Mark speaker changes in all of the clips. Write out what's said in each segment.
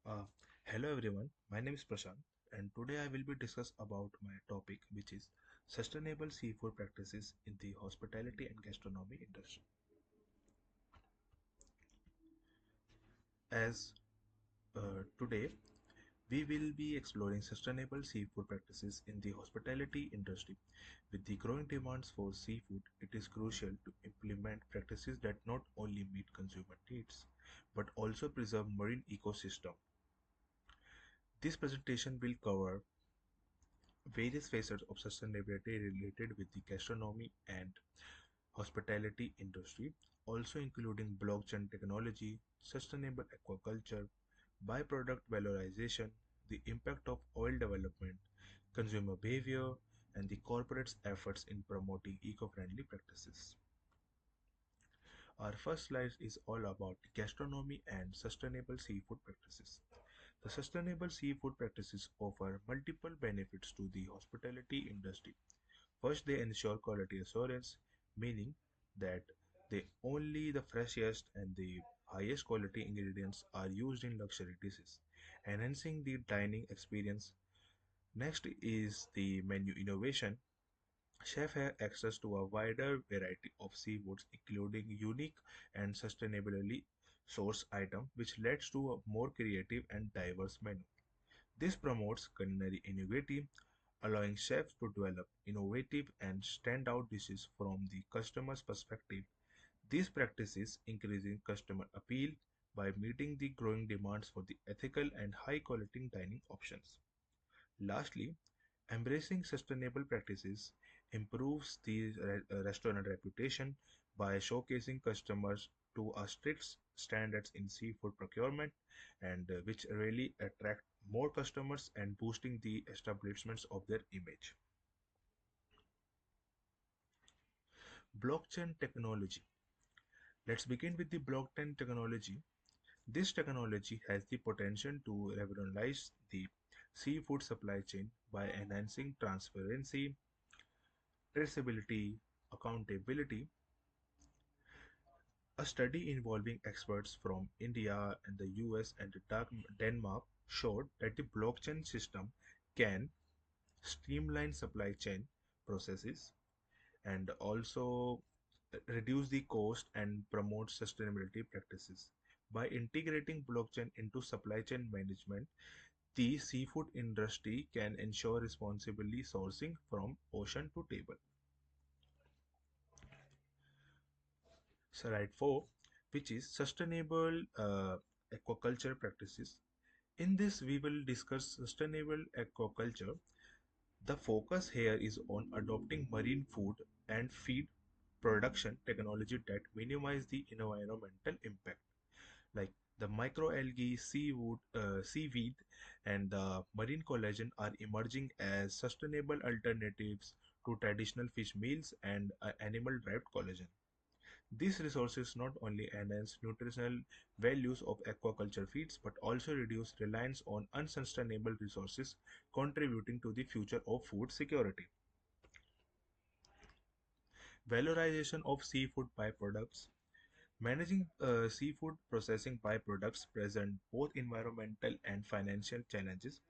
Speaker 1: Uh, Hello everyone, my name is Prashant and today I will be discuss about my topic which is sustainable seafood practices in the hospitality and gastronomy industry. As Today we will be exploring sustainable seafood practices in the hospitality industry. With the growing demands for seafood, it is crucial to implement practices that not only meet consumer needs but also preserve marine ecosystem. This presentation will cover various facets of sustainability related with the gastronomy and hospitality industry, also including blockchain technology, sustainable aquaculture, byproduct valorization, the impact of oil development, consumer behavior, and the corporate's efforts in promoting eco-friendly practices. Our first slide is all about gastronomy and sustainable seafood practices. The sustainable seafood practices offer multiple benefits to the hospitality industry. First, they ensure quality assurance, meaning that only the freshest and the highest quality ingredients are used in luxury dishes, enhancing the dining experience. Next is the menu innovation. Chefs have access to a wider variety of seafoods, including unique and sustainably sourced items, which leads to a more creative and diverse menu. This promotes culinary ingenuity, allowing chefs to develop innovative and standout dishes from the customer's perspective. These practices increasing customer appeal by meeting the growing demands for the ethical and high quality dining options. Lastly, embracing sustainable practices improves the restaurant reputation by showcasing customers to a strict standards in seafood procurement and which really attract more customers and boosting the establishments of their image. Blockchain technology. Let's begin with the blockchain technology. This technology has the potential to revolutionize the seafood supply chain by enhancing transparency, traceability, accountability. A study involving experts from India and the US and Denmark showed that the blockchain system can streamline supply chain processes and also reduce the cost and promote sustainability practices. By integrating blockchain into supply chain management, the seafood industry can ensure responsibly sourcing from ocean to table. Slide 4, which is sustainable aquaculture practices. In this, we will discuss sustainable aquaculture. The focus here is on adopting marine food and feed production technology that minimize the environmental impact, like the microalgae, seaweed, and the marine collagen are emerging as sustainable alternatives to traditional fish meals and animal-derived collagen. These resources not only enhance nutritional values of aquaculture feeds but also reduce reliance on unsustainable resources, contributing to the future of food security. Valorization of seafood byproducts. Managing seafood processing byproducts present both environmental and financial challenges.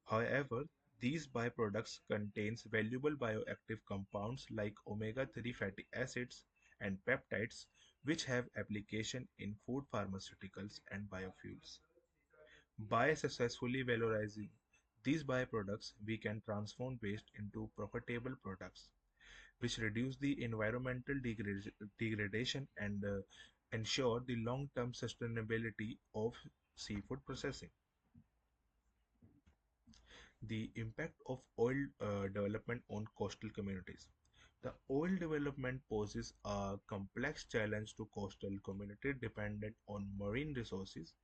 Speaker 1: However, these byproducts contains valuable bioactive compounds like omega-3 fatty acids and peptides, which have application in food pharmaceuticals and biofuels. By successfully valorizing these byproducts, we can transform waste into profitable products which reduce the environmental degradation and ensure the long-term sustainability of seafood processing. The impact of oil development on coastal communities. The oil development poses a complex challenge to coastal communities dependent on marine resources.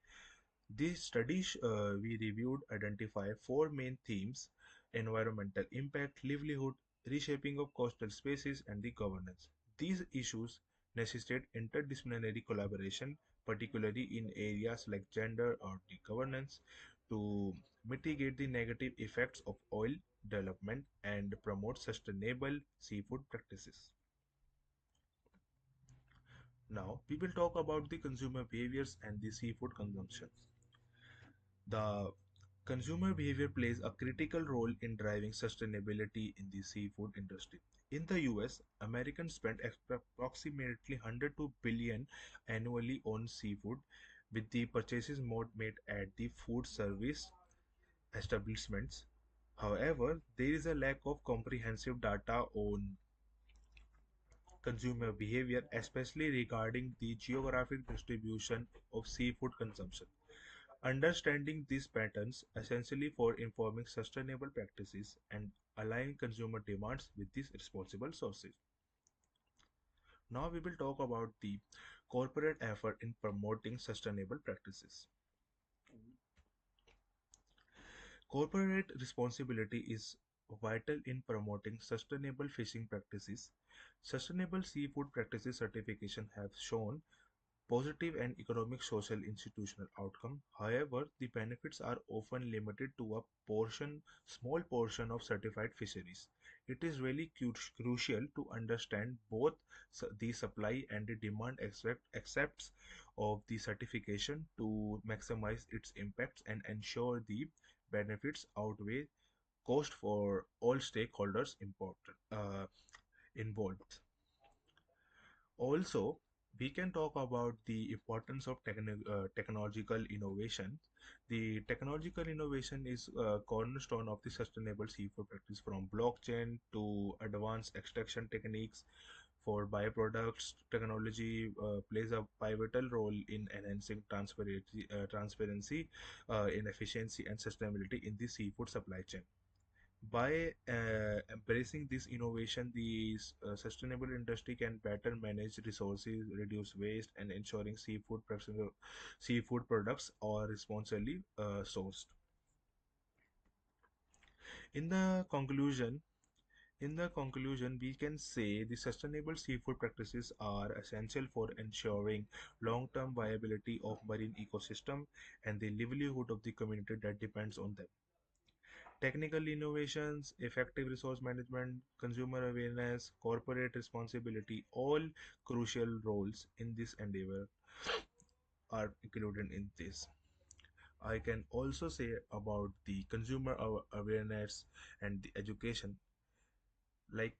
Speaker 1: These studies we reviewed identify four main themes: environmental impact, livelihood, reshaping of coastal spaces, and the governance. These issues necessitate interdisciplinary collaboration, particularly in areas like gender or the governance, to mitigate the negative effects of oil development and promote sustainable seafood practices. Now, we will talk about the consumer behaviors and the seafood consumption. The consumer behavior plays a critical role in driving sustainability in the seafood industry. In the US, Americans spend approximately 102 billion annually on seafood, with the purchases more made at the food service establishments. However, there is a lack of comprehensive data on consumer behavior, especially regarding the geographic distribution of seafood consumption. Understanding these patterns essentially for informing sustainable practices and aligning consumer demands with these responsible sources. Now we will talk about the corporate effort in promoting sustainable practices. Corporate responsibility is vital in promoting sustainable fishing practices. Sustainable seafood practices certification have shown positive and economic social institutional outcome. However, the benefits are often limited to a small portion of certified fisheries. It is really crucial to understand both the supply and the demand aspects of the certification to maximize its impacts and ensure the benefits outweigh cost for all stakeholders involved. Also, we can talk about the importance of technological innovation. The technological innovation is a cornerstone of the sustainable seafood practice, from blockchain to advanced extraction techniques for byproducts. Technology plays a pivotal role in enhancing transparency, in efficiency and sustainability in the seafood supply chain. By embracing this innovation, the sustainable industry can better manage resources, reduce waste, and ensuring seafood products are responsibly sourced. In the conclusion, we can say the sustainable seafood practices are essential for ensuring long-term viability of marine ecosystem and the livelihood of the community that depends on them. Technical innovations, effective resource management, consumer awareness, corporate responsibility, all crucial roles in this endeavor are included in this. I can also say about the consumer awareness and the education. Like,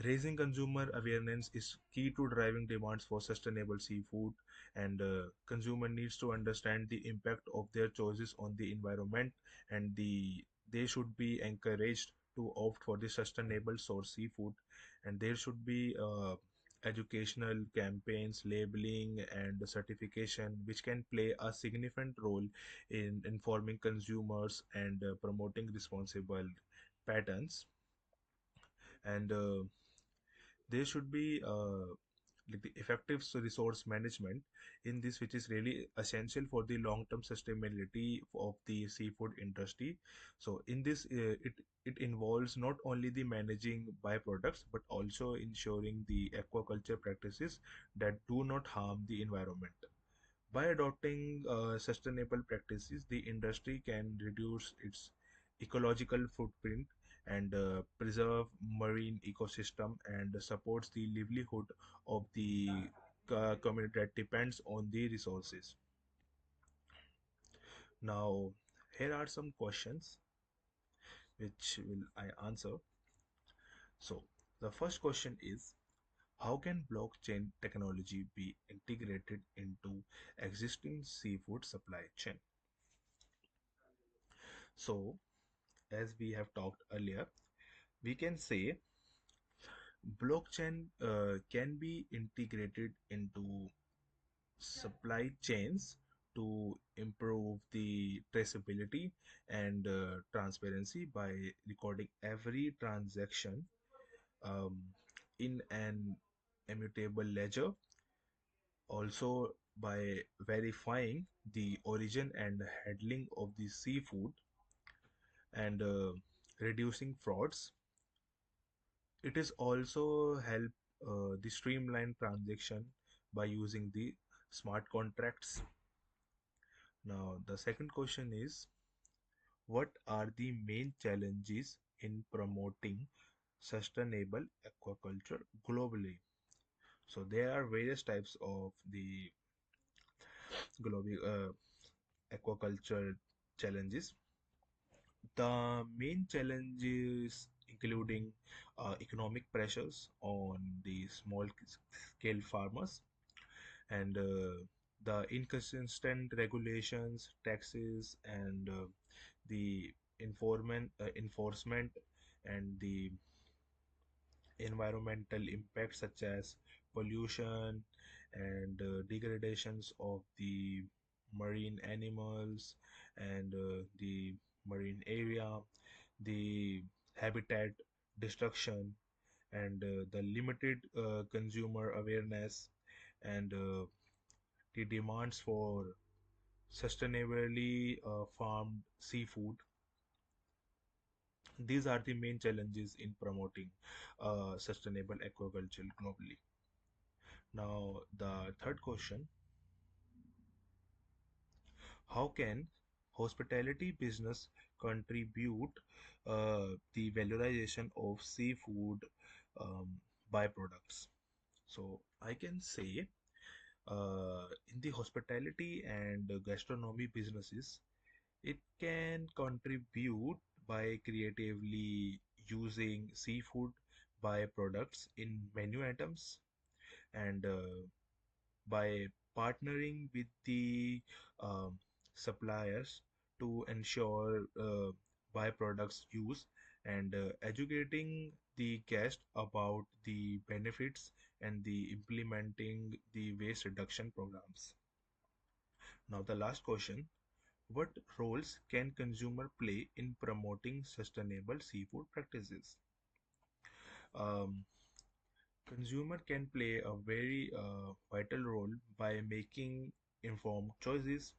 Speaker 1: raising consumer awareness is key to driving demands for sustainable seafood, and consumer needs to understand the impact of their choices on the environment, and they should be encouraged to opt for the sustainable source seafood, and there should be educational campaigns, labeling, and certification, which can play a significant role in informing consumers and promoting responsible patterns. And there should be like the effective resource management in this, which is really essential for the long term sustainability of the seafood industry. So in this, it involves not only the managing byproducts but also ensuring the aquaculture practices that do not harm the environment. By adopting sustainable practices, the industry can reduce its ecological footprint and preserve marine ecosystem and supports the livelihood of the community that depends on the resources. Now, here are some questions which will I answer. So, the first question is, how can blockchain technology be integrated into existing seafood supply chain? So, as we have talked earlier, we can say blockchain can be integrated into supply chains to improve the traceability and transparency by recording every transaction um, in an immutable ledger, also by verifying the origin and handling of the seafood, and reducing frauds. It is also help the streamline transaction by using the smart contracts. Now, the second question is, what are the main challenges in promoting sustainable aquaculture globally? So there are various types of the global aquaculture challenges. The main challenges including economic pressures on the small scale farmers and the inconsistent regulations, taxes, and the enforcement and the environmental impacts such as pollution and degradations of the marine animals and the marine area, the habitat destruction, and the limited consumer awareness and the demands for sustainably farmed seafood. These are the main challenges in promoting sustainable aquaculture globally. Now, the third question: how can hospitality business contribute the valorization of seafood um, byproducts? So, I can say in the hospitality and gastronomy businesses, it can contribute by creatively using seafood byproducts in menu items and by partnering with the um, suppliers to ensure byproducts use and educating the guest about the benefits and the implementing the waste reduction programs. Now the last question: what roles can consumer play in promoting sustainable seafood practices? Um, Consumer can play a very vital role by making informed choices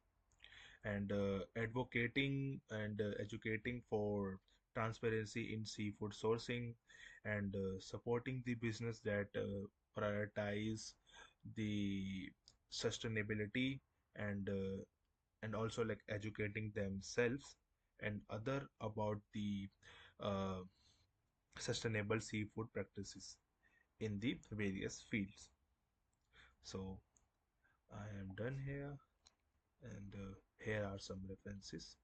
Speaker 1: and advocating and educating for transparency in seafood sourcing and supporting the business that prioritize the sustainability and also like educating themselves and other about the uh, sustainable seafood practices in the various fields. So I am done here, and here are some references.